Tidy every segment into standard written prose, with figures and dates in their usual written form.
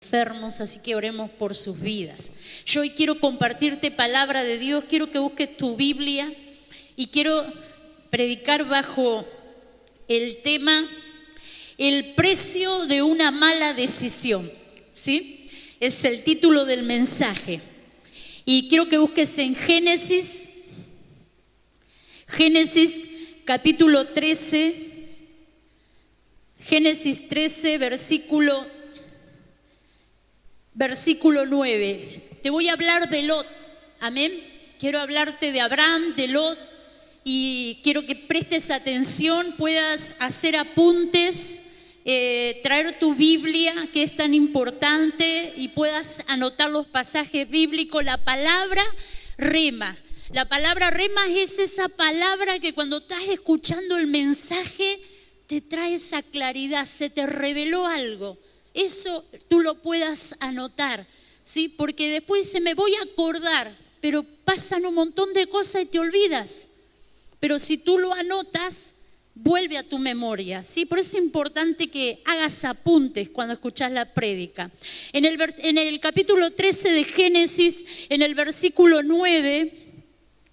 enfermos, así que oremos por sus vidas. Yo hoy quiero compartirte palabra de Dios, quiero que busques tu Biblia y quiero predicar bajo el tema el precio de una mala decisión, ¿sí? Es el título del mensaje. Y quiero que busques en Génesis capítulo 13, Génesis 13, versículo 9. Te voy a hablar de Lot, amén. Quiero hablarte de Abraham, de Lot, y quiero que prestes atención, puedas hacer apuntes, traer tu Biblia, que es tan importante, y puedas anotar los pasajes bíblicos. La palabra rema. La palabra rema es esa palabra que cuando estás escuchando el mensaje te trae esa claridad, se te reveló algo. Eso tú lo puedas anotar, ¿sí? Porque después me voy a acordar, pero pasan un montón de cosas y te olvidas. Pero si tú lo anotas, vuelve a tu memoria, ¿sí? Por eso es importante que hagas apuntes cuando escuchas la prédica. En el capítulo 13 de Génesis, en el versículo 9,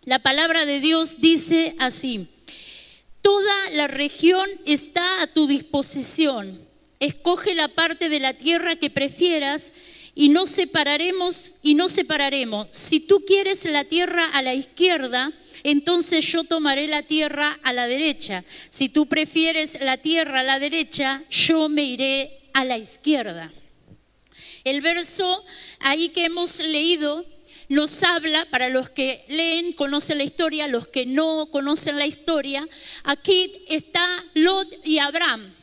la palabra de Dios dice así: toda la región está a tu disposición. Escoge la parte de la tierra que prefieras y no separaremos. Si tú quieres la tierra a la izquierda, entonces yo tomaré la tierra a la derecha. Si tú prefieres la tierra a la derecha, yo me iré a la izquierda. El verso ahí que hemos leído nos habla, para los que leen, conocen la historia, los que no conocen la historia, aquí está Lot y Abraham.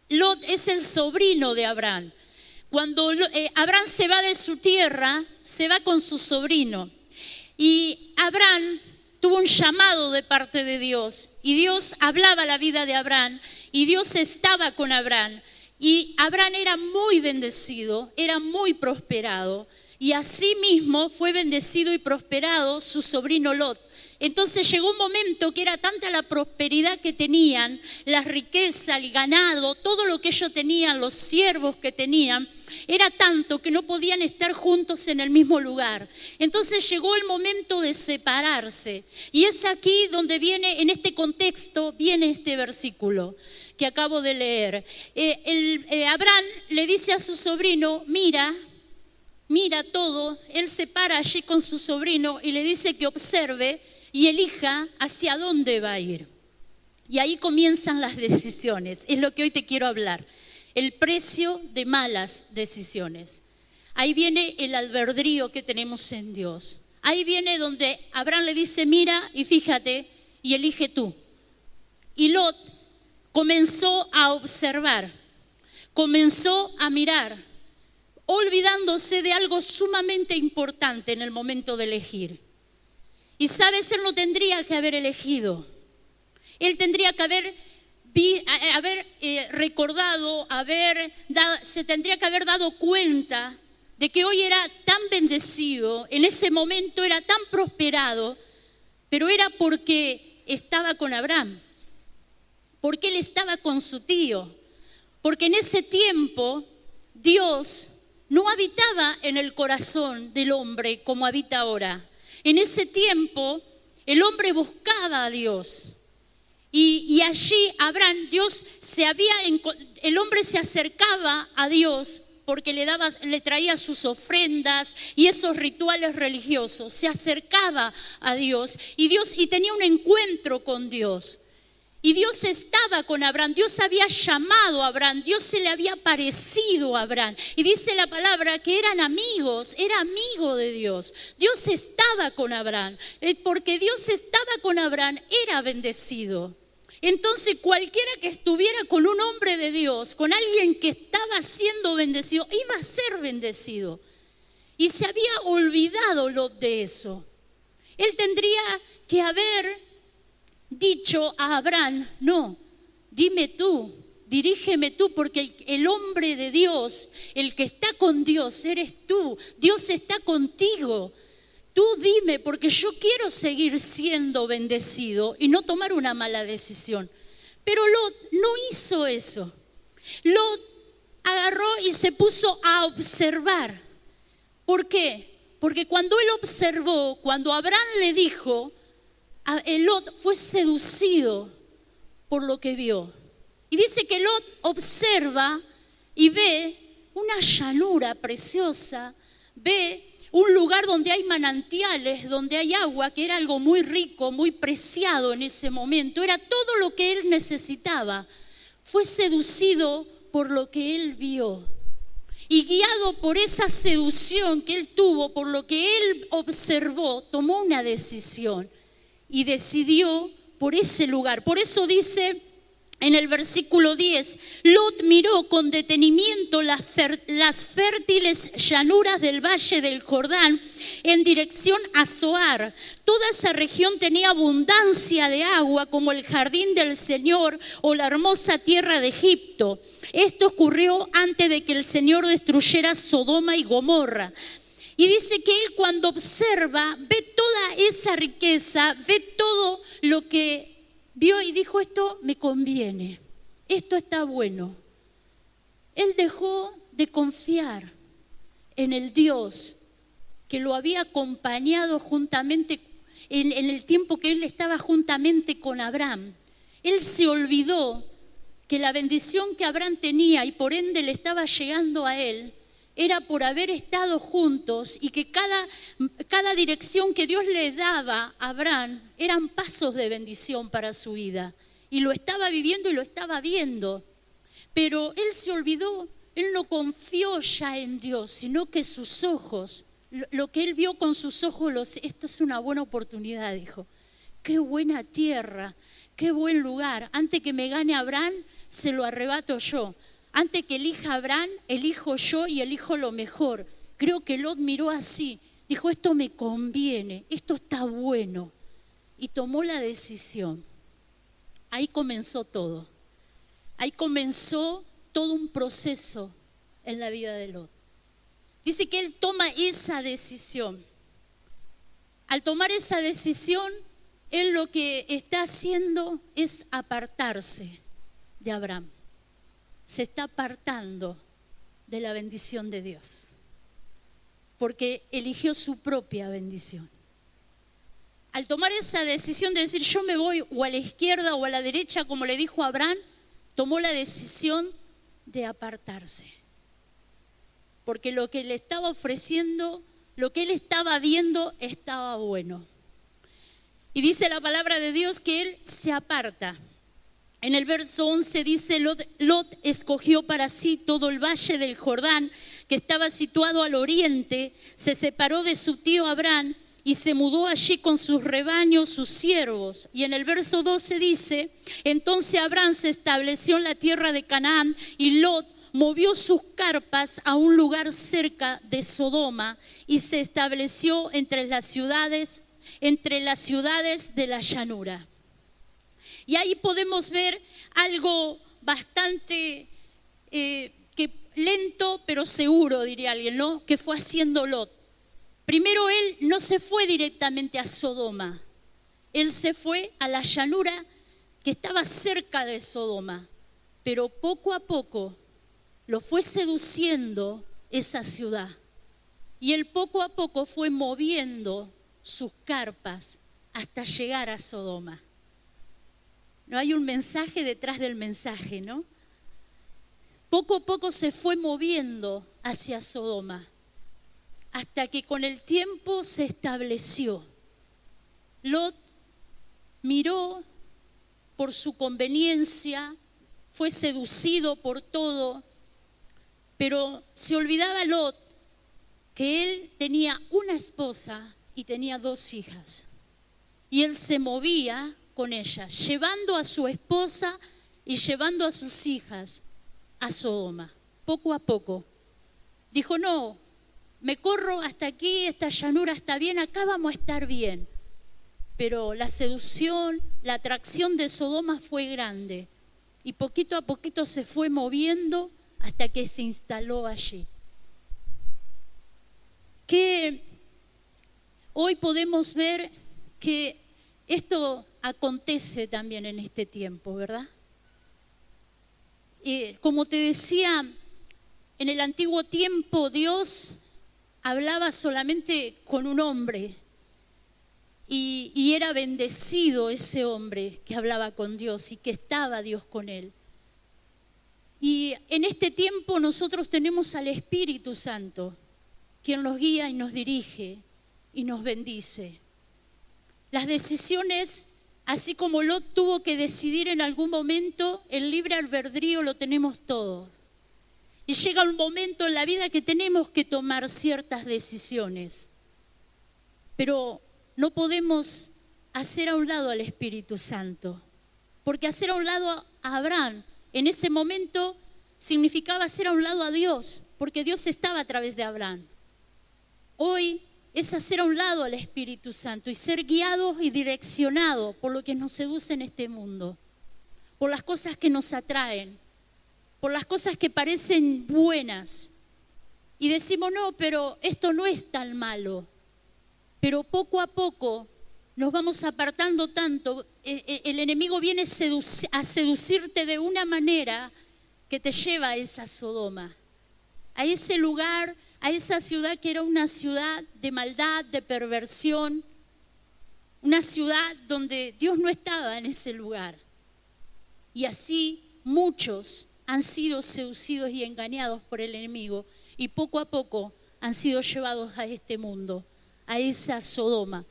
Lot es el sobrino de Abraham. Cuando Abraham se va de su tierra, se va con su sobrino. Y Abraham tuvo un llamado de parte de Dios. Y Dios hablaba la vida de Abraham. Y Dios estaba con Abraham. Y Abraham era muy bendecido, era muy prosperado. Y así mismo fue bendecido y prosperado su sobrino Lot. Entonces llegó un momento que era tanta la prosperidad que tenían, la riqueza, el ganado, todo lo que ellos tenían, los siervos que tenían, era tanto que no podían estar juntos en el mismo lugar. Entonces llegó el momento de separarse. Y es aquí donde viene, en este contexto, viene este versículo que acabo de leer. Abraham le dice a su sobrino: mira todo. Él se para allí con su sobrino y le dice que observe y elija hacia dónde va a ir. Y ahí comienzan las decisiones. Es lo que hoy te quiero hablar. El precio de malas decisiones. Ahí viene el albedrío que tenemos en Dios. Ahí viene donde Abraham le dice: mira y fíjate y elige tú. Y Lot comenzó a observar, comenzó a mirar, olvidándose de algo sumamente importante en el momento de elegir. Y sabes, él no tendría que haber elegido. Él tendría que haber recordado, se tendría que haber dado cuenta de que hoy era tan bendecido, en ese momento era tan prosperado, pero era porque estaba con Abraham, porque él estaba con su tío, porque en ese tiempo Dios no habitaba en el corazón del hombre como habita ahora. En ese tiempo el hombre buscaba a Dios. Y allí Abraham, el hombre se acercaba a Dios porque le traía sus ofrendas y esos rituales religiosos. Se acercaba a Dios y tenía un encuentro con Dios. Y Dios estaba con Abraham, Dios había llamado a Abraham, Dios se le había parecido a Abraham. Y dice la palabra que eran amigos, era amigo de Dios. Dios estaba con Abraham, porque Dios estaba con Abraham, era bendecido. Entonces cualquiera que estuviera con un hombre de Dios, con alguien que estaba siendo bendecido, iba a ser bendecido. Y se había olvidado Lot de eso. Él tendría que haber dicho a Abraham: no, dime tú, dirígeme tú, porque el hombre de Dios, el que está con Dios, eres tú. Dios está contigo. Tú dime, porque yo quiero seguir siendo bendecido y no tomar una mala decisión. Pero Lot no hizo eso. Lot agarró y se puso a observar. ¿Por qué? Porque cuando él observó, cuando Abraham le dijo, Lot fue seducido por lo que vio. Y dice que Lot observa y ve una llanura preciosa, ve un lugar donde hay manantiales, donde hay agua, que era algo muy rico, muy preciado en ese momento. Era todo lo que él necesitaba. Fue seducido por lo que él vio. Y guiado por esa seducción que él tuvo, por lo que él observó, tomó una decisión y decidió por ese lugar. Por eso dice en el versículo 10, Lot miró con detenimiento las fértiles llanuras del valle del Jordán en dirección a Zoar. Toda esa región tenía abundancia de agua como el jardín del Señor o la hermosa tierra de Egipto. Esto ocurrió antes de que el Señor destruyera Sodoma y Gomorra. Y dice que él cuando observa, ve toda esa riqueza, ve todo lo que vio y dijo, esto me conviene, esto está bueno. Él dejó de confiar en el Dios que lo había acompañado juntamente en el tiempo que él estaba juntamente con Abraham. Él se olvidó que la bendición que Abraham tenía y por ende le estaba llegando a él era por haber estado juntos y que cada dirección que Dios le daba a Abraham eran pasos de bendición para su vida. Y lo estaba viviendo y lo estaba viendo. Pero él se olvidó, él no confió ya en Dios, sino que sus ojos, lo que él vio con sus ojos, esto es una buena oportunidad, dijo. Qué buena tierra, qué buen lugar. Antes que me gane Abraham, se lo arrebato yo. Antes que elija Abraham, elijo yo y elijo lo mejor. Creo que Lot miró así, dijo, esto me conviene, esto está bueno. Y tomó la decisión. Ahí comenzó todo. Ahí comenzó todo un proceso en la vida de Lot. Dice que él toma esa decisión. Al tomar esa decisión, él lo que está haciendo es apartarse de Abraham. Se está apartando de la bendición de Dios, porque eligió su propia bendición. Al tomar esa decisión de decir yo me voy o a la izquierda o a la derecha, como le dijo Abraham, tomó la decisión de apartarse, porque lo que le estaba ofreciendo, lo que él estaba viendo estaba bueno. Y dice la palabra de Dios que él se aparta. En el verso 11 dice, Lot escogió para sí todo el valle del Jordán, que estaba situado al oriente, se separó de su tío Abraham y se mudó allí con sus rebaños, sus siervos. Y en el verso 12 dice, entonces Abraham se estableció en la tierra de Canaán y Lot movió sus carpas a un lugar cerca de Sodoma y se estableció entre las ciudades de la llanura. Y ahí podemos ver algo bastante lento pero seguro, diría alguien, ¿no? Que fue haciendo Lot. Primero él no se fue directamente a Sodoma, él se fue a la llanura que estaba cerca de Sodoma, pero poco a poco lo fue seduciendo esa ciudad. Y él poco a poco fue moviendo sus carpas hasta llegar a Sodoma. No hay un mensaje detrás del mensaje, ¿no? Poco a poco se fue moviendo hacia Sodoma, hasta que con el tiempo se estableció. Lot miró por su conveniencia, fue seducido por todo, pero se olvidaba Lot que él tenía una esposa y tenía 2 hijas. Y él se movía con ellas, llevando a su esposa y llevando a sus hijas a Sodoma, poco a poco. Dijo, no, me corro hasta aquí, esta llanura está bien, acá vamos a estar bien. Pero la seducción, la atracción de Sodoma fue grande y poquito a poquito se fue moviendo hasta que se instaló allí. Que hoy podemos ver que esto acontece también en este tiempo, ¿verdad? Como te decía, En el antiguo tiempo Dios hablaba solamente con un hombre y era bendecido ese hombre que hablaba con Dios y que estaba Dios con él. Y en este tiempo nosotros tenemos al Espíritu Santo, quien nos guía y nos dirige y nos bendice. Las decisiones, así como Lot tuvo que decidir en algún momento, el libre albedrío lo tenemos todos. Y llega un momento en la vida que tenemos que tomar ciertas decisiones. Pero no podemos hacer a un lado al Espíritu Santo. Porque hacer a un lado a Abraham en ese momento significaba hacer a un lado a Dios, porque Dios estaba a través de Abraham. Hoy es hacer a un lado al Espíritu Santo y ser guiados y direccionados por lo que nos seduce en este mundo, por las cosas que nos atraen, por las cosas que parecen buenas. Y decimos, no, pero esto no es tan malo. Pero poco a poco nos vamos apartando tanto. El enemigo viene a seducirte de una manera que te lleva a esa Sodoma, a ese lugar, a esa ciudad que era una ciudad de maldad, de perversión, una ciudad donde Dios no estaba en ese lugar. Y así muchos han sido seducidos y engañados por el enemigo y poco a poco han sido llevados a este mundo, a esa Sodoma,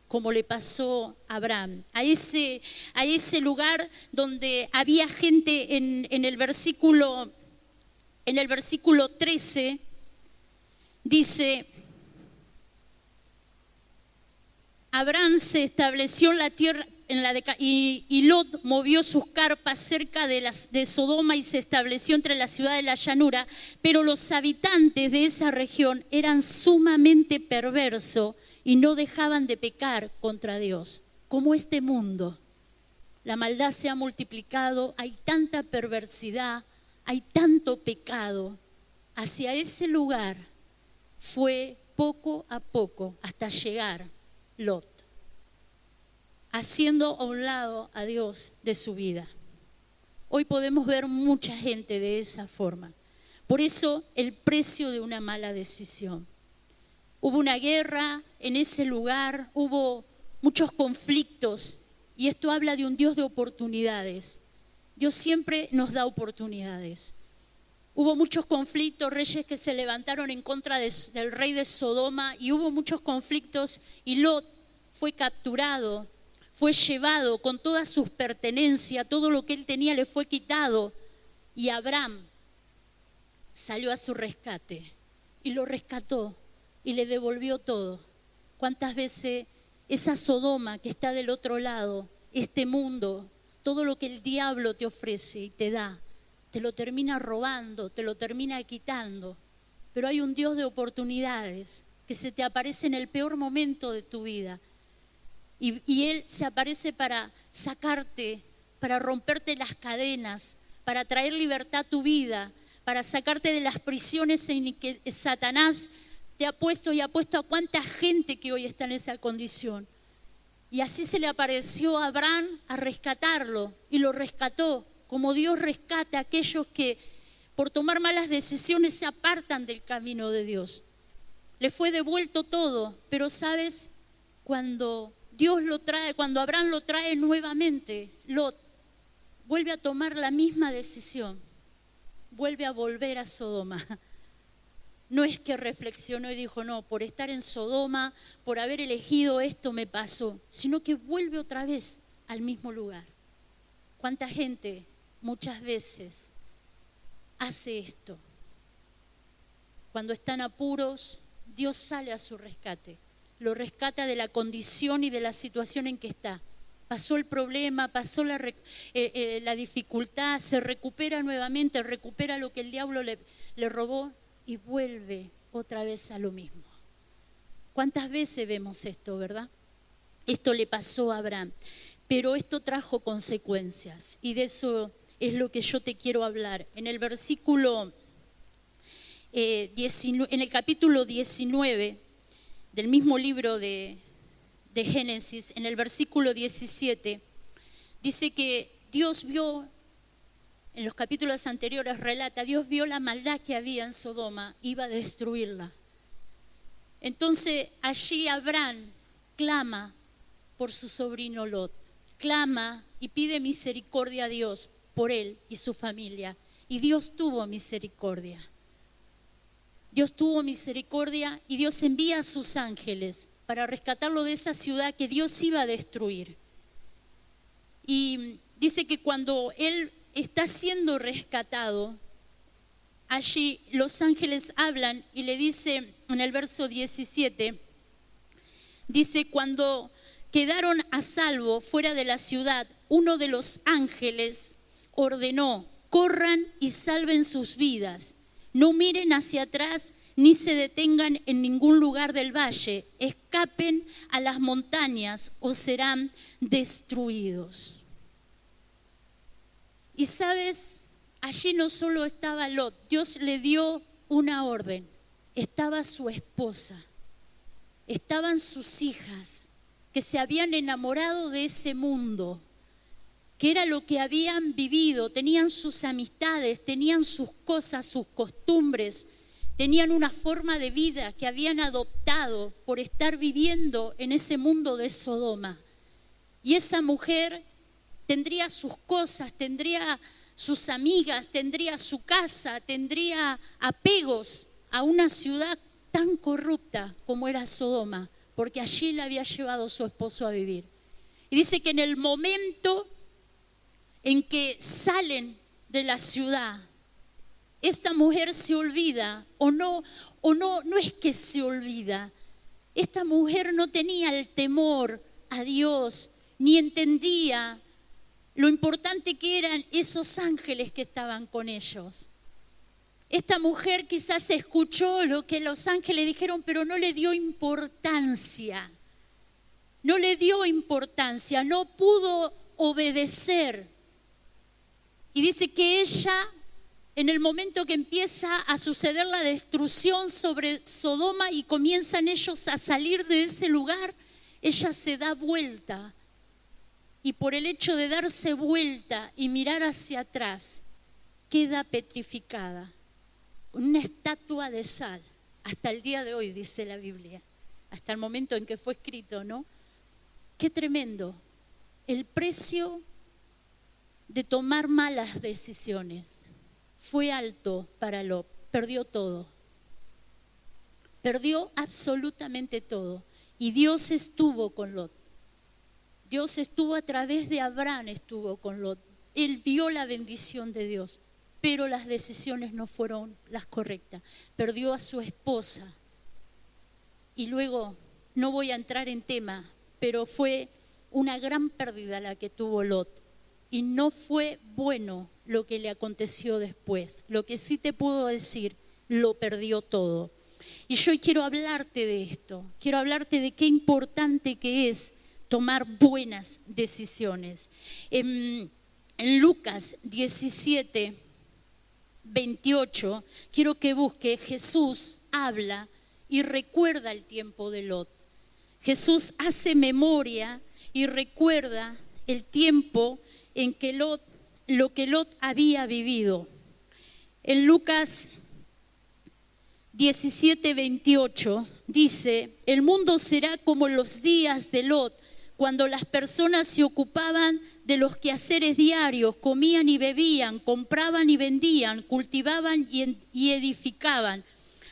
como le pasó a Abraham, a ese lugar donde había gente en el versículo 13, dice, Abraham se estableció en la tierra y Lot movió sus carpas cerca de Sodoma y se estableció entre la ciudad y la llanura, pero los habitantes de esa región eran sumamente perversos y no dejaban de pecar contra Dios. Como este mundo, la maldad se ha multiplicado, hay tanta perversidad, hay tanto pecado. Hacia ese lugar fue poco a poco hasta llegar Lot, haciendo a un lado a Dios de su vida. Hoy podemos ver mucha gente de esa forma. Por eso el precio de una mala decisión. Hubo una guerra en ese lugar, hubo muchos conflictos y esto habla de un Dios de oportunidades. Dios siempre nos da oportunidades. Hubo muchos conflictos, reyes que se levantaron en contra del rey de Sodoma y hubo muchos conflictos y Lot fue capturado, fue llevado con todas sus pertenencias, todo lo que él tenía le fue quitado y Abraham salió a su rescate y lo rescató y le devolvió todo. ¿Cuántas veces esa Sodoma que está del otro lado, este mundo, todo lo que el diablo te ofrece y te da, te lo termina robando, te lo termina quitando? Pero hay un Dios de oportunidades que se te aparece en el peor momento de tu vida. Y Él se aparece para sacarte, para romperte las cadenas, para traer libertad a tu vida, para sacarte de las prisiones en que Satanás te ha puesto y ha puesto a cuánta gente que hoy está en esa condición. Y así se le apareció a Abraham a rescatarlo y lo rescató, como Dios rescata a aquellos que por tomar malas decisiones se apartan del camino de Dios. Le fue devuelto todo, pero ¿sabes? Cuando Dios lo trae, cuando Abraham lo trae nuevamente, Lot vuelve a tomar la misma decisión, vuelve a volver a Sodoma. No es que reflexionó y dijo, no, por estar en Sodoma, por haber elegido esto me pasó, sino que vuelve otra vez al mismo lugar. ¿Cuánta gente muchas veces hace esto? Cuando están apuros, Dios sale a su rescate, lo rescata de la condición y de la situación en que está. Pasó el problema, pasó la dificultad, se recupera nuevamente, recupera lo que el diablo le robó y vuelve otra vez a lo mismo. ¿Cuántas veces vemos esto, verdad? Esto le pasó a Abraham, pero esto trajo consecuencias y de eso es lo que yo te quiero hablar. En el versículo, en el capítulo 19 del mismo libro de Génesis, en el versículo 17, dice que Dios vio en los capítulos anteriores relata, Dios vio la maldad que había en Sodoma, iba a destruirla. Entonces allí Abraham clama por su sobrino Lot, clama y pide misericordia a Dios por él y su familia. Y Dios tuvo misericordia. Dios tuvo misericordia y Dios envía a sus ángeles para rescatarlo de esa ciudad que Dios iba a destruir. Y dice que cuando él está siendo rescatado, allí los ángeles hablan y le dice en el verso 17, dice, cuando quedaron a salvo fuera de la ciudad, uno de los ángeles ordenó, corran y salven sus vidas, no miren hacia atrás ni se detengan en ningún lugar del valle, escapen a las montañas o serán destruidos. Y sabes, allí no solo estaba Lot, Dios le dio una orden, estaba su esposa, estaban sus hijas que se habían enamorado de ese mundo, que era lo que habían vivido, tenían sus amistades, tenían sus cosas, sus costumbres, tenían una forma de vida que habían adoptado por estar viviendo en ese mundo de Sodoma. Y esa mujer tendría sus cosas, tendría sus amigas, tendría su casa, tendría apegos a una ciudad tan corrupta como era Sodoma, porque allí la había llevado su esposo a vivir. Y dice que en el momento en que salen de la ciudad, esta mujer se olvida, no es que se olvida, esta mujer no tenía el temor a Dios, ni entendía lo importante que eran esos ángeles que estaban con ellos. Esta mujer quizás escuchó lo que los ángeles dijeron, pero no le dio importancia. No le dio importancia, no pudo obedecer. Y dice que ella, en el momento que empieza a suceder la destrucción sobre Sodoma y comienzan ellos a salir de ese lugar, ella se da vuelta. Y por el hecho de darse vuelta y mirar hacia atrás, queda petrificada, una estatua de sal, hasta el día de hoy, dice la Biblia, hasta el momento en que fue escrito, ¿no? Qué tremendo, el precio de tomar malas decisiones fue alto para Lot, perdió todo, perdió absolutamente todo, y Dios estuvo con Lot. Dios estuvo a través de Abraham, estuvo con Lot. Él vio la bendición de Dios, pero las decisiones no fueron las correctas. Perdió a su esposa. Y luego, no voy a entrar en tema, pero fue una gran pérdida la que tuvo Lot. Y no fue bueno lo que le aconteció después. Lo que sí te puedo decir, lo perdió todo. Y yo quiero hablarte de esto. Quiero hablarte de qué importante que es tomar buenas decisiones. En Lucas 17, 28, quiero que busque, Jesús habla y recuerda el tiempo de Lot. Jesús hace memoria y recuerda el tiempo en que lo que Lot había vivido. En Lucas 17, 28 dice, el mundo será como los días de Lot, cuando las personas se ocupaban de los quehaceres diarios, comían y bebían, compraban y vendían, cultivaban y edificaban,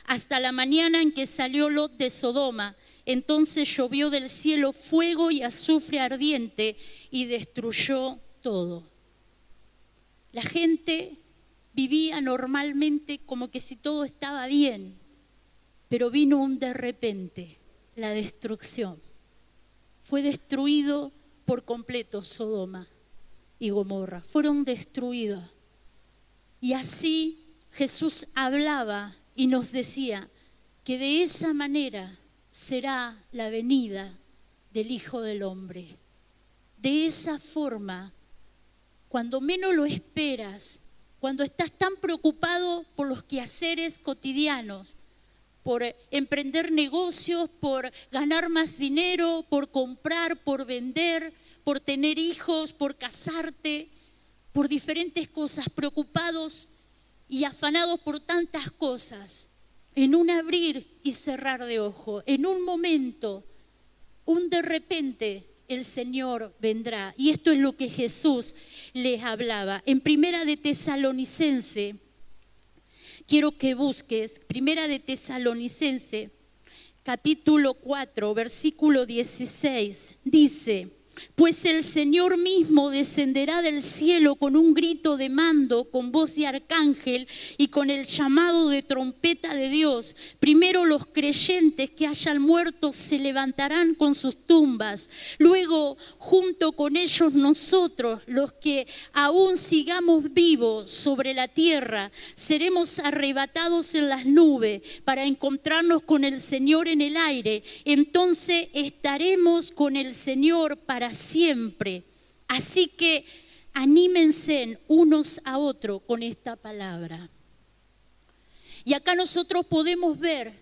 hasta la mañana en que salió Lot de Sodoma. Entonces llovió del cielo fuego y azufre ardiente y destruyó todo. La gente vivía normalmente como que si todo estaba bien, pero vino un de repente, la destrucción. Fue destruido por completo Sodoma y Gomorra, fueron destruidos. Y así Jesús hablaba y nos decía que de esa manera será la venida del Hijo del Hombre. De esa forma, cuando menos lo esperas, cuando estás tan preocupado por los quehaceres cotidianos, por emprender negocios, por ganar más dinero, por comprar, por vender, por tener hijos, por casarte, por diferentes cosas, preocupados y afanados por tantas cosas, en un abrir y cerrar de ojo, en un momento, un de repente, el Señor vendrá. Y esto es lo que Jesús les hablaba. En Primera de Tesalonicense, quiero que busques, Primera de Tesalonicense, capítulo 4, versículo 16, dice: pues el Señor mismo descenderá del cielo con un grito de mando, con voz de arcángel y con el llamado de trompeta de Dios. Primero los creyentes que hayan muerto se levantarán con sus tumbas. Luego, junto con ellos nosotros, los que aún sigamos vivos sobre la tierra, seremos arrebatados en las nubes para encontrarnos con el Señor en el aire. Entonces estaremos con el Señor para siempre. Así que anímense unos a otros con esta palabra. Y acá nosotros podemos ver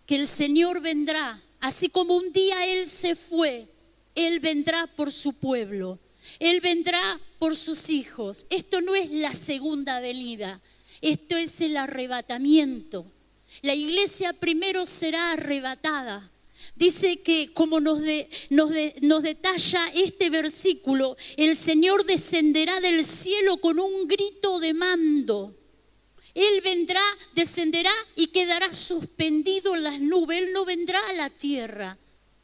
que el Señor vendrá, así como un día Él se fue, Él vendrá por su pueblo, Él vendrá por sus hijos. Esto no es la segunda venida, esto es el arrebatamiento. La iglesia primero será arrebatada. Dice que, como nos detalla este versículo, el Señor descenderá del cielo con un grito de mando. Él vendrá, descenderá y quedará suspendido en las nubes. Él no vendrá a la tierra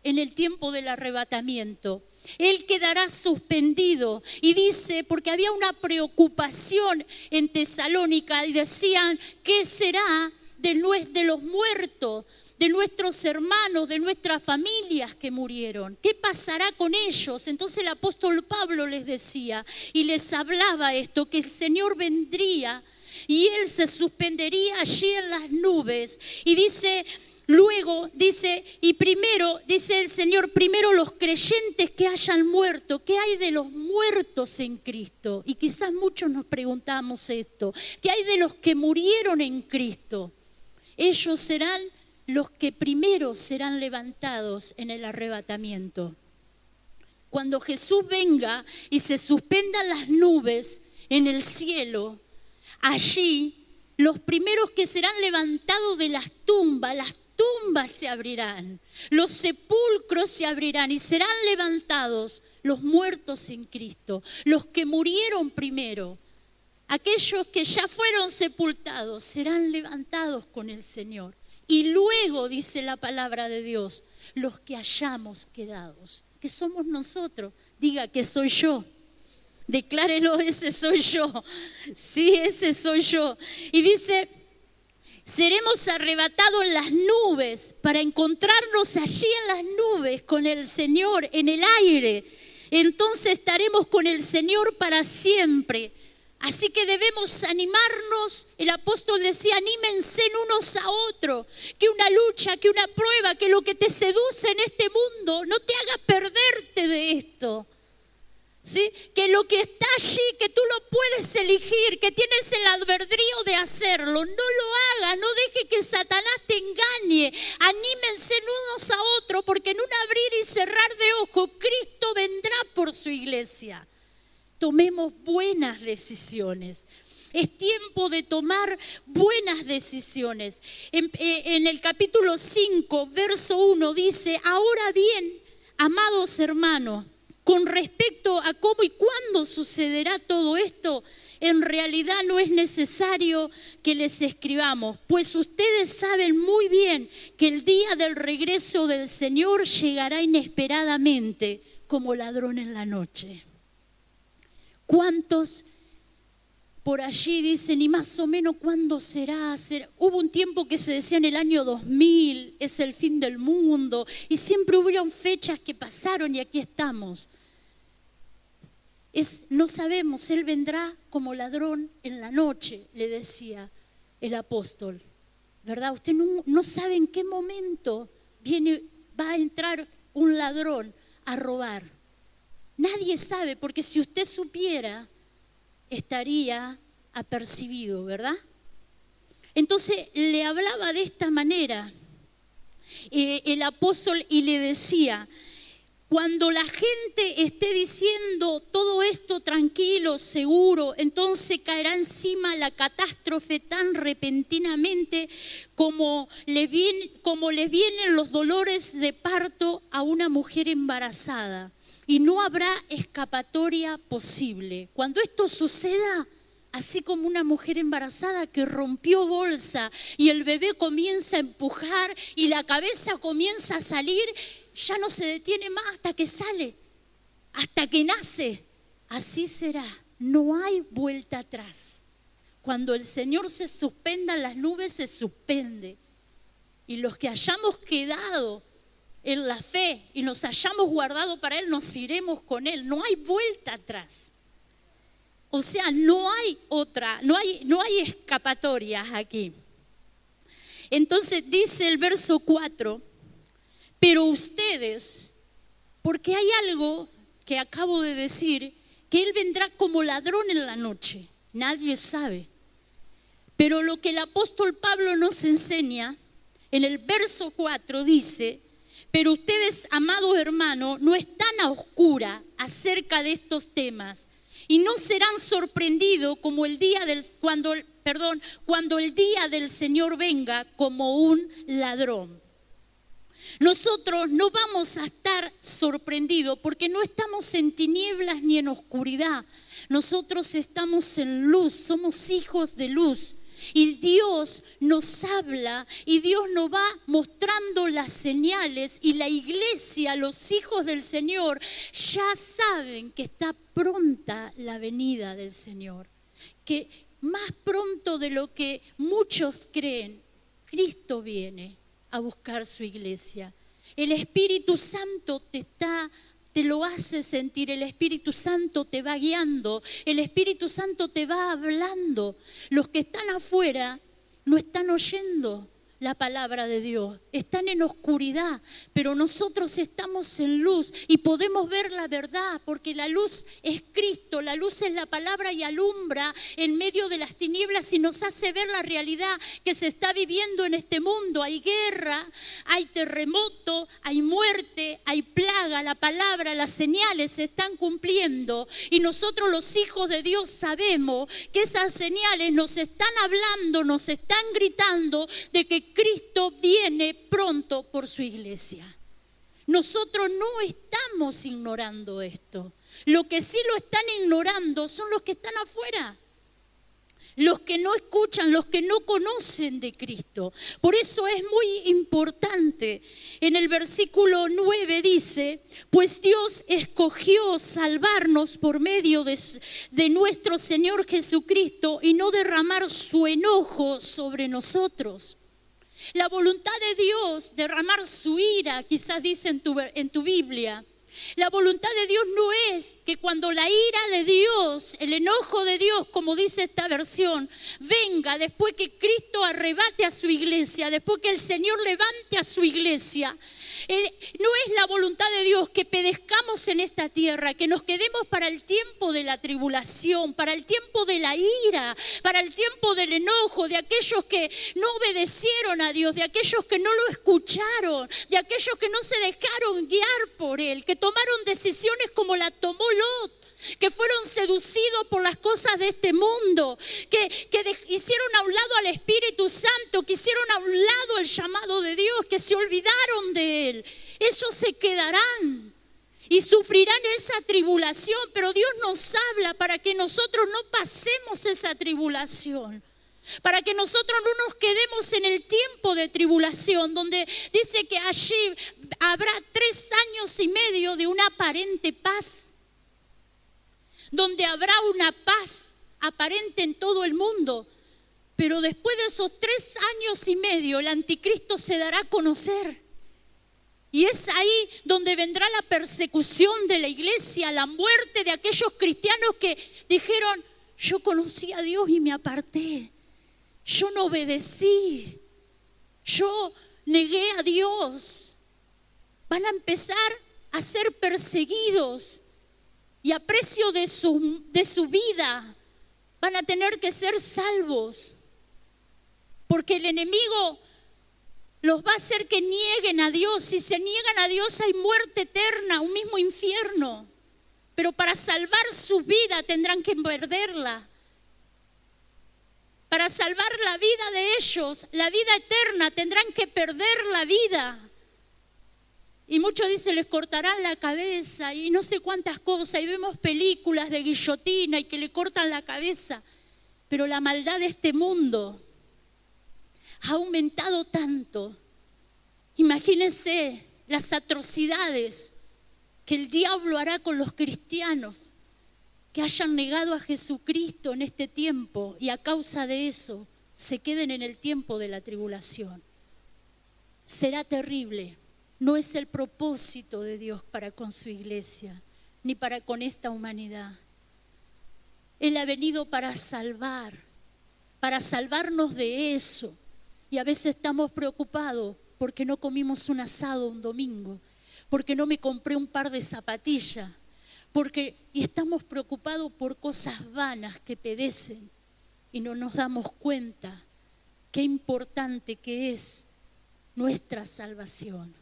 en el tiempo del arrebatamiento. Él quedará suspendido. Y dice, porque había una preocupación en Tesalónica y decían: ¿qué será de los muertos? De nuestros hermanos, de nuestras familias que murieron. ¿Qué pasará con ellos? Entonces el apóstol Pablo les decía y les hablaba esto, que el Señor vendría y Él se suspendería allí en las nubes. Y dice, luego, dice, y primero, dice el Señor, primero los creyentes que hayan muerto. ¿Qué hay de los muertos en Cristo? Y quizás muchos nos preguntamos esto. ¿Qué hay de los que murieron en Cristo? Ellos serán los que primero serán levantados en el arrebatamiento. Cuando Jesús venga y se suspendan las nubes en el cielo, allí los primeros que serán levantados de las tumbas se abrirán, los sepulcros se abrirán y serán levantados los muertos en Cristo, los que murieron primero. Aquellos que ya fueron sepultados serán levantados con el Señor. Y luego, dice la palabra de Dios, los que hayamos quedados, que somos nosotros. Diga que soy yo. Declárelo, ese soy yo. Sí, ese soy yo. Y dice, seremos arrebatados en las nubes para encontrarnos allí en las nubes con el Señor en el aire. Entonces estaremos con el Señor para siempre. Así que debemos animarnos. El apóstol decía: anímense unos a otros, que una lucha, que una prueba, que lo que te seduce en este mundo no te haga perderte de esto. ¿Sí? Que lo que está allí, que tú lo puedes elegir, que tienes el albedrío de hacerlo, no lo hagas, no deje que Satanás te engañe. Anímense unos a otros, porque en un abrir y cerrar de ojos Cristo vendrá por su iglesia. Tomemos buenas decisiones. Es tiempo de tomar buenas decisiones. En el capítulo 5, verso 1 dice: ahora bien, amados hermanos, con respecto a cómo y cuándo sucederá todo esto, en realidad no es necesario que les escribamos, pues ustedes saben muy bien que el día del regreso del Señor llegará inesperadamente como ladrón en la noche. ¿Cuántos por allí dicen, y más o menos cuándo será? Hubo un tiempo que se decía en el año 2000, es el fin del mundo, y siempre hubieron fechas que pasaron y aquí estamos. No sabemos, Él vendrá como ladrón en la noche, le decía el apóstol, ¿verdad? Usted no sabe en qué momento va a entrar un ladrón a robar. Nadie sabe, porque si usted supiera, estaría apercibido, ¿verdad? Entonces le hablaba de esta manera el apóstol y le decía: Cuando la gente esté diciendo todo esto tranquilo, seguro, entonces caerá encima la catástrofe tan repentinamente como le vienen los dolores de parto a una mujer embarazada. Y no habrá escapatoria posible. Cuando esto suceda, así como una mujer embarazada que rompió bolsa y el bebé comienza a empujar y la cabeza comienza a salir, ya no se detiene más hasta que sale, hasta que nace. Así será, no hay vuelta atrás. Cuando el Señor se suspenda en las nubes, se suspende. Y los que hayamos quedado en la fe y nos hayamos guardado para Él, nos iremos con Él. No hay vuelta atrás. O sea, no hay otra, no hay escapatorias aquí. Entonces dice el verso 4, pero ustedes, porque hay algo que acabo de decir, que Él vendrá como ladrón en la noche, nadie sabe. Pero lo que el apóstol Pablo nos enseña, en el verso 4 dice, pero ustedes, amados hermanos, no están a oscuras acerca de estos temas y no serán sorprendidos como cuando el día del Señor venga como un ladrón. Nosotros no vamos a estar sorprendidos porque no estamos en tinieblas ni en oscuridad. Nosotros estamos en luz, somos hijos de luz. Y Dios nos habla y Dios nos va mostrando las señales, y la iglesia, los hijos del Señor, ya saben que está pronta la venida del Señor. Que más pronto de lo que muchos creen, Cristo viene a buscar su iglesia. El Espíritu Santo te lo hace sentir, el Espíritu Santo te va guiando, el Espíritu Santo te va hablando. Los que están afuera no están oyendo la palabra de Dios, están en oscuridad, pero nosotros estamos en luz y podemos ver la verdad, porque la luz es Cristo, la luz es la palabra y alumbra en medio de las tinieblas y nos hace ver la realidad que se está viviendo en este mundo. Hay guerra, hay terremoto, hay muerte, hay plaga, la palabra, las señales se están cumpliendo y nosotros los hijos de Dios sabemos que esas señales nos están hablando, nos están gritando de que Cristo viene pronto por su iglesia. Nosotros no estamos ignorando esto. Lo que sí lo están ignorando son los que están afuera, los que no escuchan, los que no conocen de Cristo. Por eso es muy importante. En el versículo 9 dice, pues Dios escogió salvarnos por medio de nuestro Señor Jesucristo y no derramar su enojo sobre nosotros. La voluntad de Dios, derramar su ira, quizás dice en tu Biblia. La voluntad de Dios no es que cuando la ira de Dios, el enojo de Dios, como dice esta versión, venga después que Cristo arrebate a su iglesia, después que el Señor levante a su iglesia. No es la voluntad de Dios que perezcamos en esta tierra, que nos quedemos para el tiempo de la tribulación, para el tiempo de la ira, para el tiempo del enojo, de aquellos que no obedecieron a Dios, de aquellos que no lo escucharon, de aquellos que no se dejaron guiar por Él, que tomaron decisiones como la tomó Lot, que fueron seducidos por las cosas de este mundo, que hicieron a un lado al Espíritu Santo, que hicieron a un lado el llamado de Dios, que se olvidaron de Él. Ellos se quedarán y sufrirán esa tribulación, pero Dios nos habla para que nosotros no pasemos esa tribulación, para que nosotros no nos quedemos en el tiempo de tribulación, donde dice que allí habrá 3 años y medio de una aparente paz, donde habrá una paz aparente en todo el mundo, pero después de esos 3 años y medio el anticristo se dará a conocer. Y es ahí donde vendrá la persecución de la iglesia, la muerte de aquellos cristianos que dijeron, yo conocí a Dios y me aparté, yo no obedecí, yo negué a Dios. Van a empezar a ser perseguidos. Y a precio de su vida van a tener que ser salvos. Porque el enemigo Los va a hacer que nieguen a Dios. Si se niegan a Dios hay muerte eterna, un mismo infierno. Pero para salvar su vida tendrán que perderla. Para salvar la vida de ellos, la vida eterna, tendrán que perder la vida. Y muchos dicen, les cortarán la cabeza y no sé cuántas cosas. Y vemos películas de guillotina y que le cortan la cabeza. Pero la maldad de este mundo ha aumentado tanto. Imagínense las atrocidades que el diablo hará con los cristianos que hayan negado a Jesucristo en este tiempo y a causa de eso se queden en el tiempo de la tribulación. Será terrible. No es el propósito de Dios para con su iglesia, ni para con esta humanidad. Él ha venido para salvarnos de eso. Y a veces estamos preocupados porque no comimos un asado un domingo, porque no me compré un par de zapatillas, y estamos preocupados por cosas vanas que perecen y no nos damos cuenta qué importante que es nuestra salvación,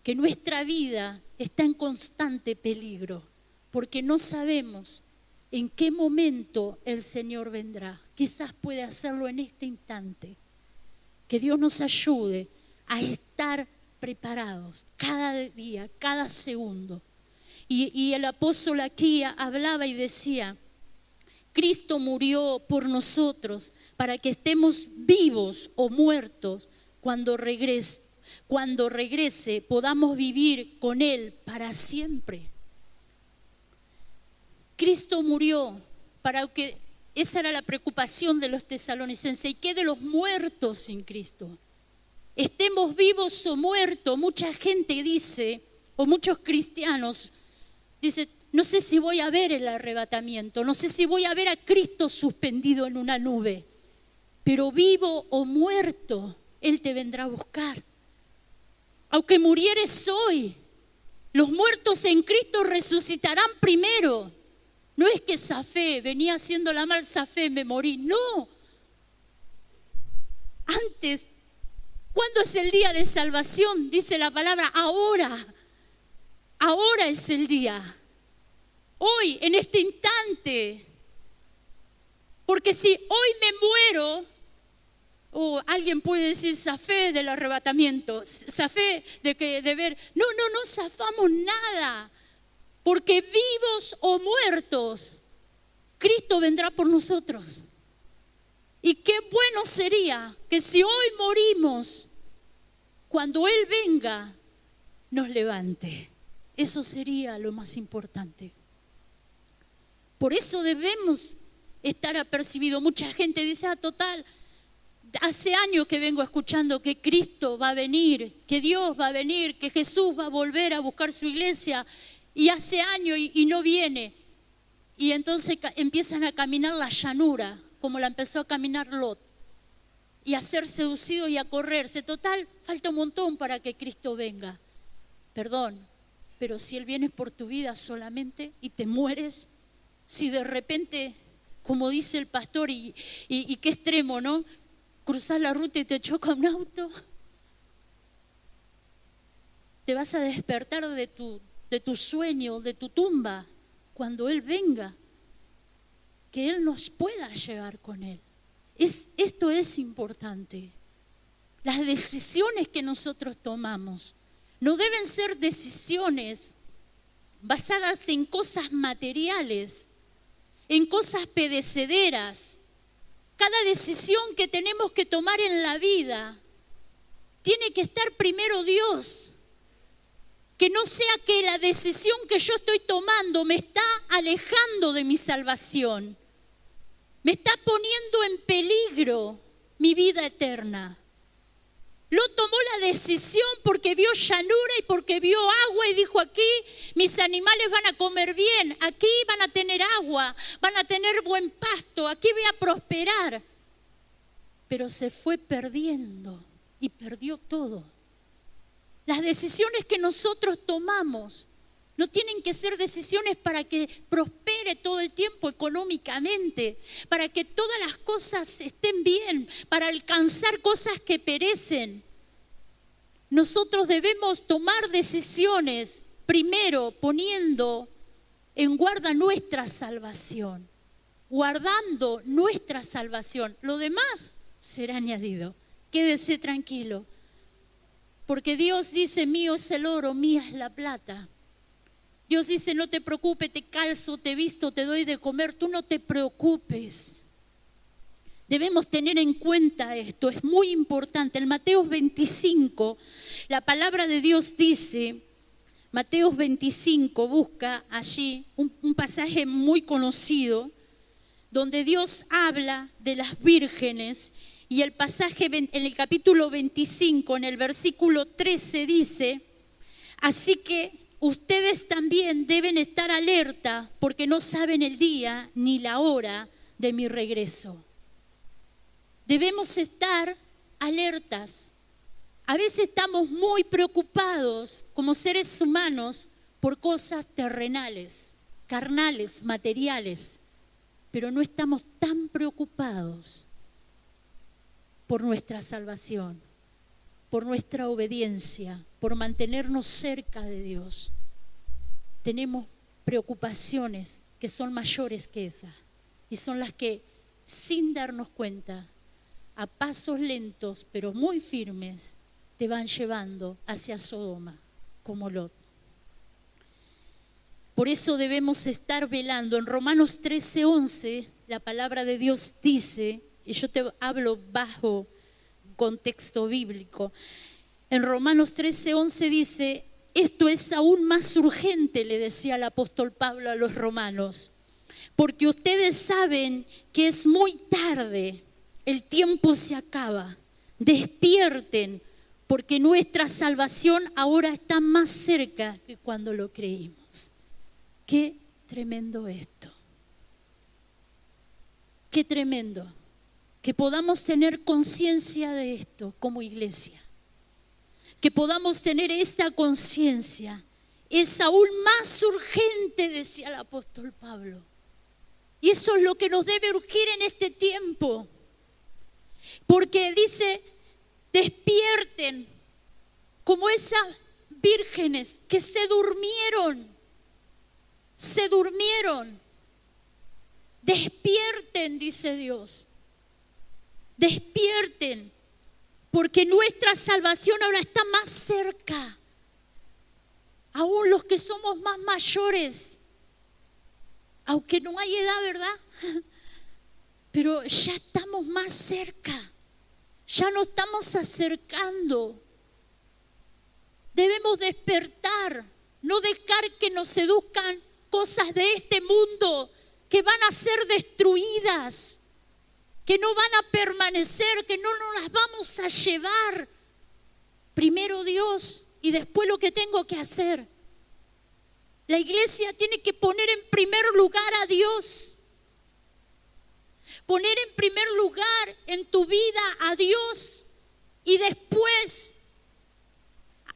que nuestra vida está en constante peligro, porque no sabemos en qué momento el Señor vendrá. Quizás puede hacerlo en este instante. Que Dios nos ayude a estar preparados cada día, cada segundo. Y el apóstol aquí hablaba y decía, Cristo murió por nosotros para que estemos vivos o muertos cuando regrese podamos vivir con Él para siempre. Cristo murió para que, esa era la preocupación de los tesalonicenses, y qué de los muertos sin Cristo. Estemos vivos o muertos. Mucha gente dice, o muchos cristianos dicen, no sé si voy a ver el arrebatamiento, no sé si voy a ver a Cristo suspendido en una nube, pero vivo o muerto, Él te vendrá a buscar. Aunque murieres hoy, los muertos en Cristo resucitarán primero. No es que Zafé, venía haciendo la mal Zafé, me morí. No. Antes, ¿cuándo es el día de salvación? Dice la palabra, ahora. Ahora es el día. Hoy, en este instante. Porque si hoy me muero, alguien puede decir Zafé del arrebatamiento, Zafé de ver. No zafamos nada. Porque vivos o muertos, Cristo vendrá por nosotros. Y qué bueno sería que si hoy morimos, cuando Él venga, nos levante. Eso sería lo más importante. Por eso debemos estar apercibidos. Mucha gente dice, total, hace años que vengo escuchando que Cristo va a venir, que Dios va a venir, que Jesús va a volver a buscar su iglesia. Y hace años y no viene. Y entonces empiezan a caminar la llanura, como la empezó a caminar Lot. Y a ser seducidos y a correrse. Total, falta un montón para que Cristo venga. Perdón, pero si Él viene por tu vida solamente y te mueres, si de repente, como dice el pastor, y qué extremo, ¿no? Cruzás la ruta y te choca un auto. Te vas a despertar de tu sueño, de tu tumba, cuando Él venga, que Él nos pueda llevar con Él. Esto es importante. Las decisiones que nosotros tomamos no deben ser decisiones basadas en cosas materiales, en cosas perecederas. Cada decisión que tenemos que tomar en la vida tiene que estar primero Dios. Que no sea que la decisión que yo estoy tomando me está alejando de mi salvación. Me está poniendo en peligro mi vida eterna. Lot tomó la decisión porque vio llanura y porque vio agua y dijo, aquí mis animales van a comer bien, aquí van a tener agua, van a tener buen pasto, aquí voy a prosperar. Pero se fue perdiendo y perdió todo. Las decisiones que nosotros tomamos no tienen que ser decisiones para que prospere todo el tiempo económicamente, para que todas las cosas estén bien, para alcanzar cosas que perecen. nosotros debemos tomar decisiones, primero poniendo en guarda nuestra salvación, guardando nuestra salvación. Lo demás será añadido. Quédese tranquilo, porque Dios dice, mío es el oro, mía es la plata. Dios dice, no te preocupes, te calzo, te visto, te doy de comer, tú no te preocupes. Debemos tener en cuenta esto, es muy importante. En Mateo 25, la palabra de Dios dice, Mateo 25, busca allí un pasaje muy conocido, donde Dios habla de las vírgenes, y el pasaje en el capítulo 25, en el versículo 13 dice, así que ustedes también deben estar alerta porque no saben el día ni la hora de mi regreso. Debemos estar alertas. A veces estamos muy preocupados como seres humanos por cosas terrenales, carnales, materiales, pero no estamos tan preocupados por nuestra salvación, por nuestra obediencia, por mantenernos cerca de Dios. Tenemos preocupaciones que son mayores que esas y son las que, sin darnos cuenta, a pasos lentos pero muy firmes, te van llevando hacia Sodoma, como Lot. Por eso debemos estar velando. En Romanos 13:11, la palabra de Dios dice, y yo te hablo bajo contexto bíblico. En Romanos 13:11 dice, esto es aún más urgente, le decía el apóstol Pablo a los romanos, porque ustedes saben que es muy tarde, el tiempo se acaba. Despierten, porque nuestra salvación ahora está más cerca que cuando lo creímos. Qué tremendo esto. Qué tremendo. Que podamos tener conciencia de esto como iglesia. Que podamos tener esta conciencia. Es aún más urgente, decía el apóstol Pablo. Y eso es lo que nos debe urgir en este tiempo. Porque dice, despierten como esas vírgenes que se durmieron. Se durmieron. Despierten, dice Dios. Despierten, porque nuestra salvación ahora está más cerca. Aún los que somos más mayores, aunque no hay edad, ¿verdad? Pero ya estamos más cerca, ya nos estamos acercando. Debemos despertar, no dejar que nos seduzcan cosas de este mundo que van a ser destruidas, que no van a permanecer, que no nos las vamos a llevar. Primero Dios y después lo que tengo que hacer. La iglesia tiene que poner en primer lugar a Dios. Poner en primer lugar en tu vida a Dios. Y después,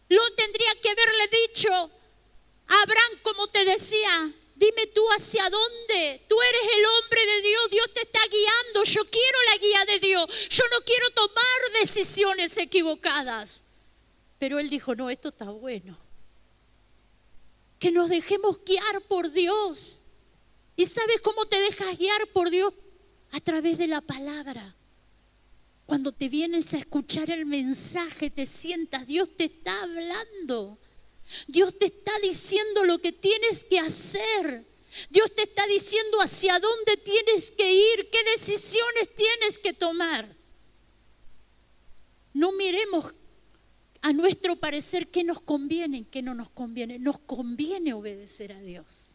Lot tendría que haberle dicho a Abraham, como te decía, dime tú hacia dónde. Tú eres el hombre de Dios. Dios te está guiando. Yo quiero la guía de Dios. Yo no quiero tomar decisiones equivocadas. Pero él dijo, no, esto está bueno. Que nos dejemos guiar por Dios. ¿Y sabes cómo te dejas guiar por Dios? A través de la palabra. Cuando te vienes a escuchar el mensaje, te sientas, Dios te está hablando. Dios te está diciendo lo que tienes que hacer. Dios te está diciendo hacia dónde tienes que ir, qué decisiones tienes que tomar. No miremos a nuestro parecer qué nos conviene y qué no nos conviene. Nos conviene obedecer a Dios.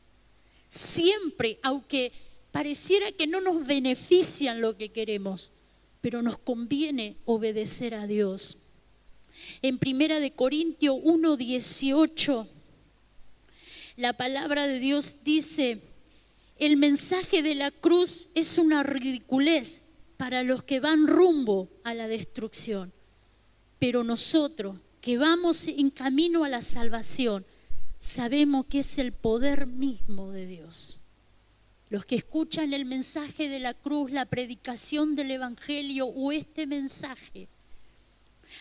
Siempre, aunque pareciera que no nos benefician lo que queremos, pero nos conviene obedecer a Dios. En 1 Corintios 1:18, la palabra de Dios dice, el mensaje de la cruz es una ridiculez para los que van rumbo a la destrucción. Pero nosotros, que vamos en camino a la salvación, sabemos que es el poder mismo de Dios. Los que escuchan el mensaje de la cruz, la predicación del evangelio o este mensaje,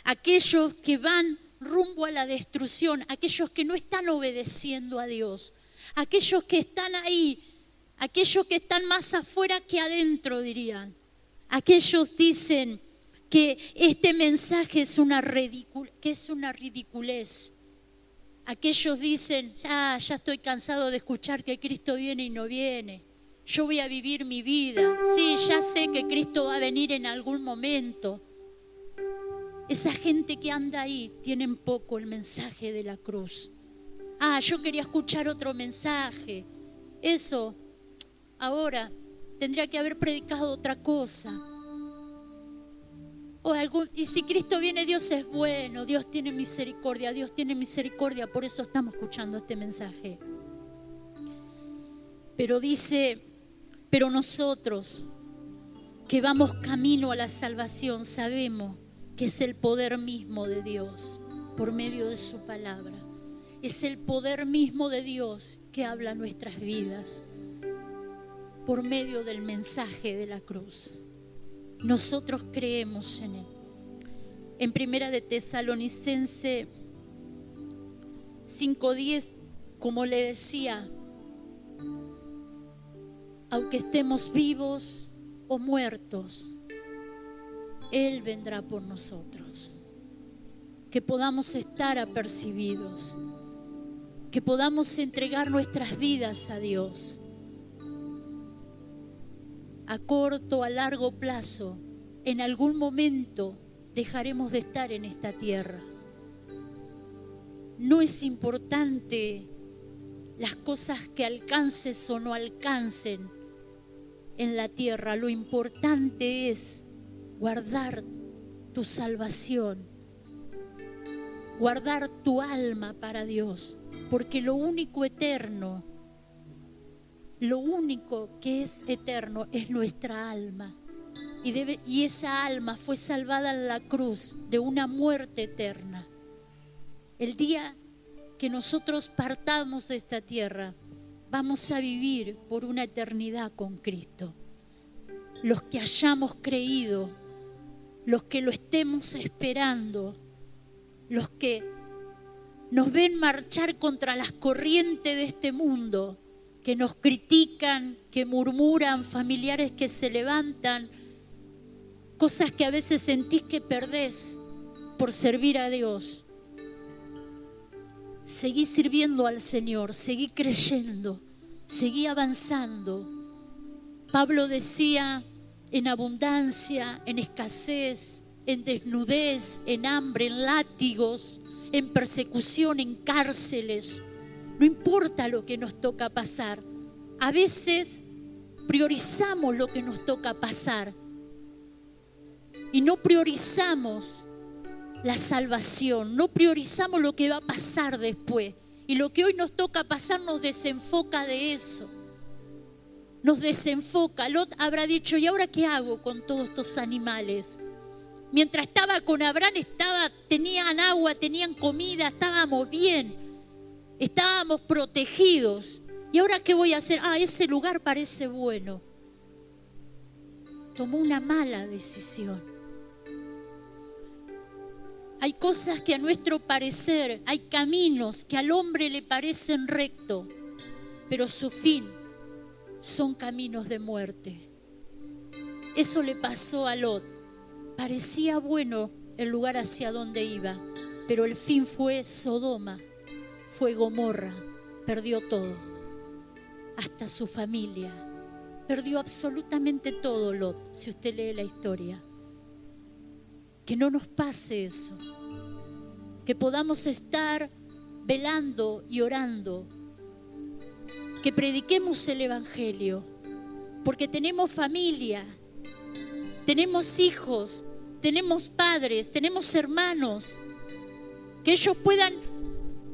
aquellos que van rumbo a la destrucción, aquellos que no están obedeciendo a Dios, aquellos que están ahí, aquellos que están más afuera que adentro, dirían. Aquellos dicen que este mensaje es una ridiculez. Aquellos dicen, ya estoy cansado de escuchar que Cristo viene y no viene. Yo voy a vivir mi vida. Sí, ya sé que Cristo va a venir en algún momento. Esa gente que anda ahí tienen poco el mensaje de la cruz. Yo quería escuchar otro mensaje. Eso, ahora, tendría que haber predicado otra cosa. Y si Cristo viene, Dios es bueno, Dios tiene misericordia, por eso estamos escuchando este mensaje. Pero dice, pero nosotros que vamos camino a la salvación sabemos que es el poder mismo de Dios por medio de su palabra. Es el poder mismo de Dios que habla nuestras vidas por medio del mensaje de la cruz. Nosotros creemos en Él. En Primera de Tesalonicenses 5:10, como le decía, aunque estemos vivos o muertos, Él vendrá por nosotros. Que podamos estar apercibidos, que podamos entregar nuestras vidas a Dios. A corto, a largo plazo, en algún momento dejaremos de estar en esta tierra. No es importante las cosas que alcances o no alcancen en la tierra. Lo importante es guardar tu salvación, guardar tu alma para Dios, porque lo único eterno, lo único que es eterno es nuestra alma. Y esa alma fue salvada en la cruz de una muerte eterna. El día que nosotros partamos de esta tierra, vamos a vivir por una eternidad con Cristo. Los que hayamos creído, los que lo estemos esperando, los que nos ven marchar contra las corrientes de este mundo, que nos critican, que murmuran, familiares que se levantan, cosas que a veces sentís que perdés por servir a Dios. Seguí sirviendo al Señor, seguí creyendo, seguí avanzando. Pablo decía, en abundancia, en escasez, en desnudez, en hambre, en látigos, en persecución, en cárceles. No importa lo que nos toca pasar. A veces priorizamos lo que nos toca pasar y no priorizamos la salvación, no priorizamos lo que va a pasar después. Y lo que hoy nos toca pasar nos desenfoca de eso. Nos desenfoca. Lot habrá dicho, ¿y ahora qué hago con todos estos animales? Mientras estaba con Abraham, tenían agua, tenían comida, estábamos bien, estábamos protegidos. ¿Y ahora qué voy a hacer? Ese lugar parece bueno. Tomó una mala decisión. Hay cosas que a nuestro parecer, hay caminos que al hombre le parecen rectos, pero su fin son caminos de muerte. Eso le pasó a Lot. Parecía bueno el lugar hacia donde iba, pero el fin fue Sodoma, fue Gomorra, perdió todo, hasta su familia. Perdió absolutamente todo Lot, si usted lee la historia. Que no nos pase eso, que podamos estar velando y orando, que prediquemos el Evangelio, porque tenemos familia, tenemos hijos, tenemos padres, tenemos hermanos, que ellos puedan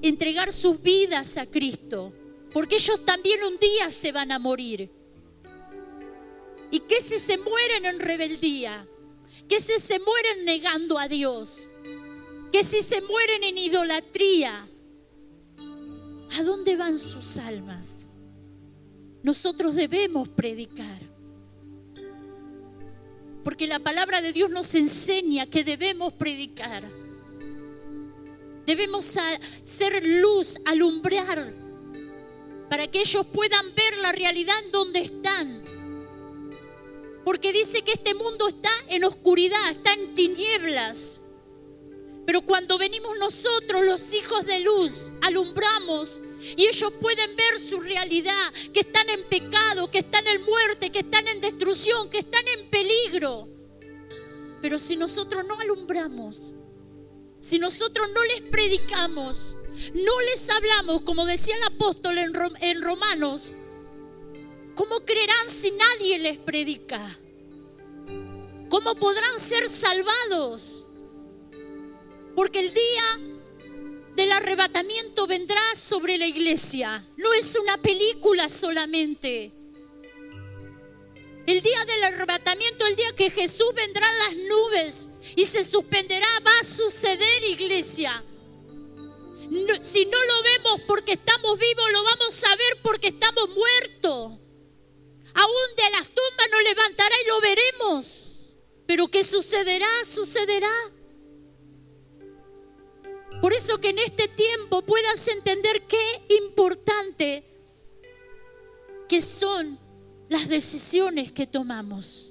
entregar sus vidas a Cristo, porque ellos también un día se van a morir. ¿Y qué si se mueren en rebeldía? ¿Qué si se mueren negando a Dios? ¿Qué si se mueren en idolatría? ¿A dónde van sus almas? Nosotros debemos predicar, porque la palabra de Dios nos enseña que debemos predicar. Debemos ser luz, alumbrar, para que ellos puedan ver la realidad en donde están. Porque dice que este mundo está en oscuridad, está en tinieblas. Pero cuando venimos nosotros, los hijos de luz, alumbramos y ellos pueden ver su realidad, que están en pecado, que están en muerte, que están en destrucción, que están en peligro. Pero si nosotros no alumbramos, si nosotros no les predicamos, no les hablamos, como decía el apóstol en Romanos, ¿cómo creerán si nadie les predica? ¿Cómo podrán ser salvados? Porque el día del arrebatamiento vendrá sobre la iglesia. No es una película solamente. El día del arrebatamiento, el día que Jesús vendrá en las nubes y se suspenderá, va a suceder, iglesia. No, si no lo vemos porque estamos vivos, lo vamos a ver porque estamos muertos. Aún de las tumbas nos levantará y lo veremos. Pero ¿qué sucederá? Sucederá. Por eso que en este tiempo puedas entender qué importante que son las decisiones que tomamos.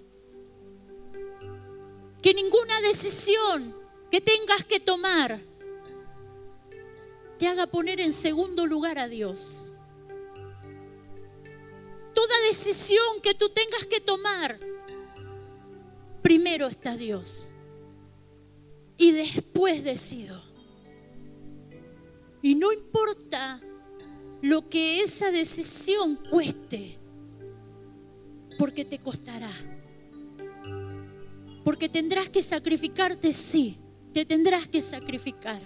Que ninguna decisión que tengas que tomar te haga poner en segundo lugar a Dios. Toda decisión que tú tengas que tomar, primero está Dios y después decido. Y no importa lo que esa decisión cueste, porque te costará. Porque tendrás que sacrificarte, sí, te tendrás que sacrificar.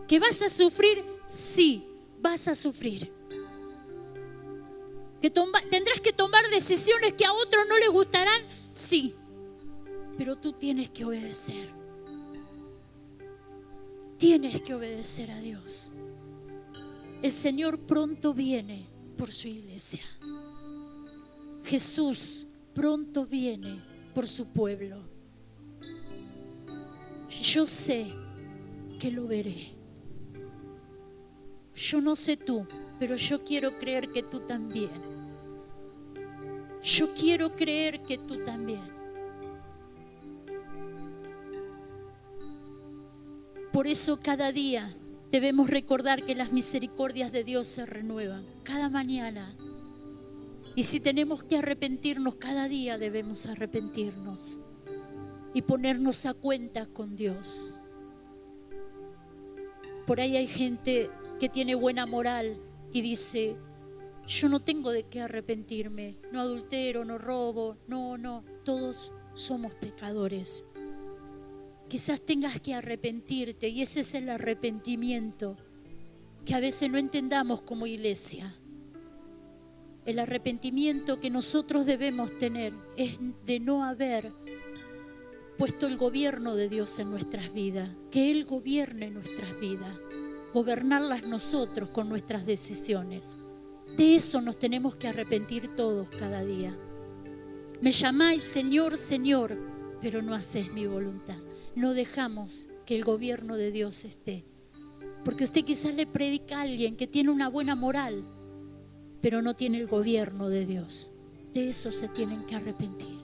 ¿Que vas a sufrir? Sí, vas a sufrir. ¿Que tendrás que tomar decisiones que a otros no les gustarán? Sí, pero tú tienes que obedecer. Tienes que obedecer a Dios. El Señor pronto viene por su iglesia. Jesús pronto viene por su pueblo. Yo sé que lo veré. Yo no sé tú, pero yo quiero creer que tú también. Yo quiero creer que tú también. Por eso cada día debemos recordar que las misericordias de Dios se renuevan cada mañana. Y si tenemos que arrepentirnos, cada día debemos arrepentirnos y ponernos a cuenta con Dios. Por ahí hay gente que tiene buena moral y dice: yo no tengo de qué arrepentirme, no adultero, no robo, no, todos somos pecadores. Quizás tengas que arrepentirte y ese es el arrepentimiento que a veces no entendamos como iglesia. El arrepentimiento que nosotros debemos tener es de no haber puesto el gobierno de Dios en nuestras vidas, que Él gobierne nuestras vidas, gobernarlas nosotros con nuestras decisiones. De eso nos tenemos que arrepentir todos cada día. Me llamáis Señor, Señor, pero no hacéis mi voluntad. No dejamos que el gobierno de Dios esté. Porque usted quizás le predica a alguien que tiene una buena moral, pero no tiene el gobierno de Dios. De eso se tienen que arrepentir.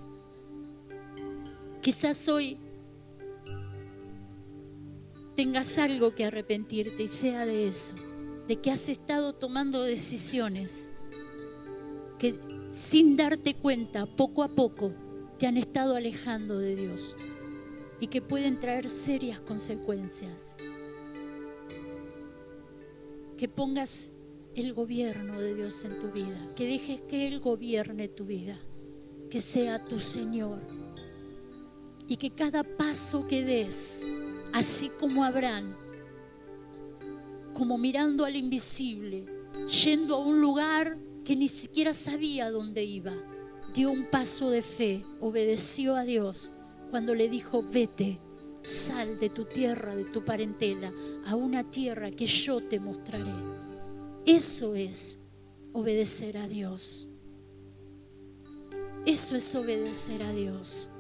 Quizás hoy tengas algo que arrepentirte y sea de eso, de que has estado tomando decisiones que sin darte cuenta, poco a poco, te han estado alejando de Dios y que pueden traer serias consecuencias. Que pongas el gobierno de Dios en tu vida, que dejes que Él gobierne tu vida, que sea tu Señor y que cada paso que des, así como Abraham, como mirando al invisible, yendo a un lugar que ni siquiera sabía dónde iba, dio un paso de fe, obedeció a Dios cuando le dijo: vete, sal de tu tierra, de tu parentela, a una tierra que yo te mostraré. Eso es obedecer a Dios. Eso es obedecer a Dios.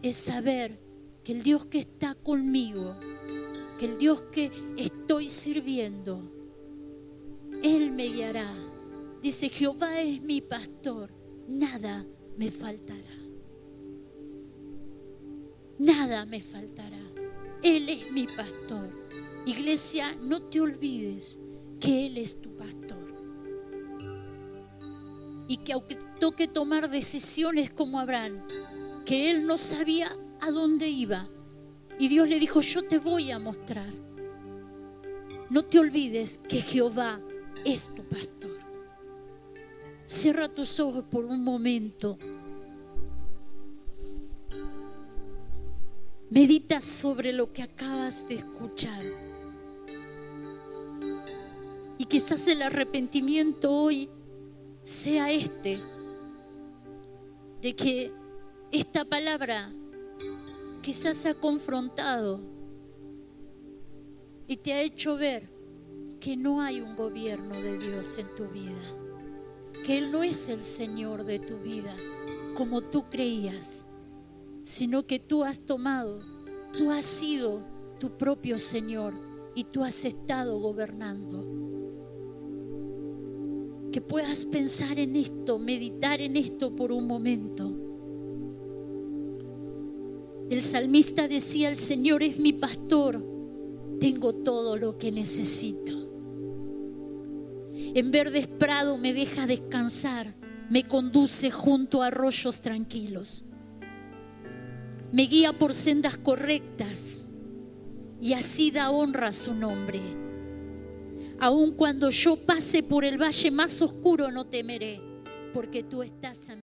Es saber que el Dios que está conmigo que el Dios que estoy sirviendo, Él me guiará. Dice, Jehová es mi pastor, nada me faltará. Nada me faltará. Él es mi pastor. Iglesia, no te olvides que Él es tu pastor. Y que aunque toque tomar decisiones como Abraham, que él no sabía a dónde iba, y Dios le dijo, yo te voy a mostrar. No te olvides que Jehová es tu pastor. Cierra tus ojos por un momento. Medita sobre lo que acabas de escuchar. Y quizás el arrepentimiento hoy sea de que esta palabra quizás ha confrontado y te ha hecho ver que no hay un gobierno de Dios en tu vida, que Él no es el Señor de tu vida como tú creías, sino que tú has sido tu propio Señor y tú has estado gobernando. Que puedas pensar en esto, meditar en esto por un momento. El salmista decía, el Señor es mi pastor, tengo todo lo que necesito. En verdes prados me deja descansar, me conduce junto a arroyos tranquilos. Me guía por sendas correctas y así da honra a su nombre. Aun cuando yo pase por el valle más oscuro no temeré, porque tú estás a mi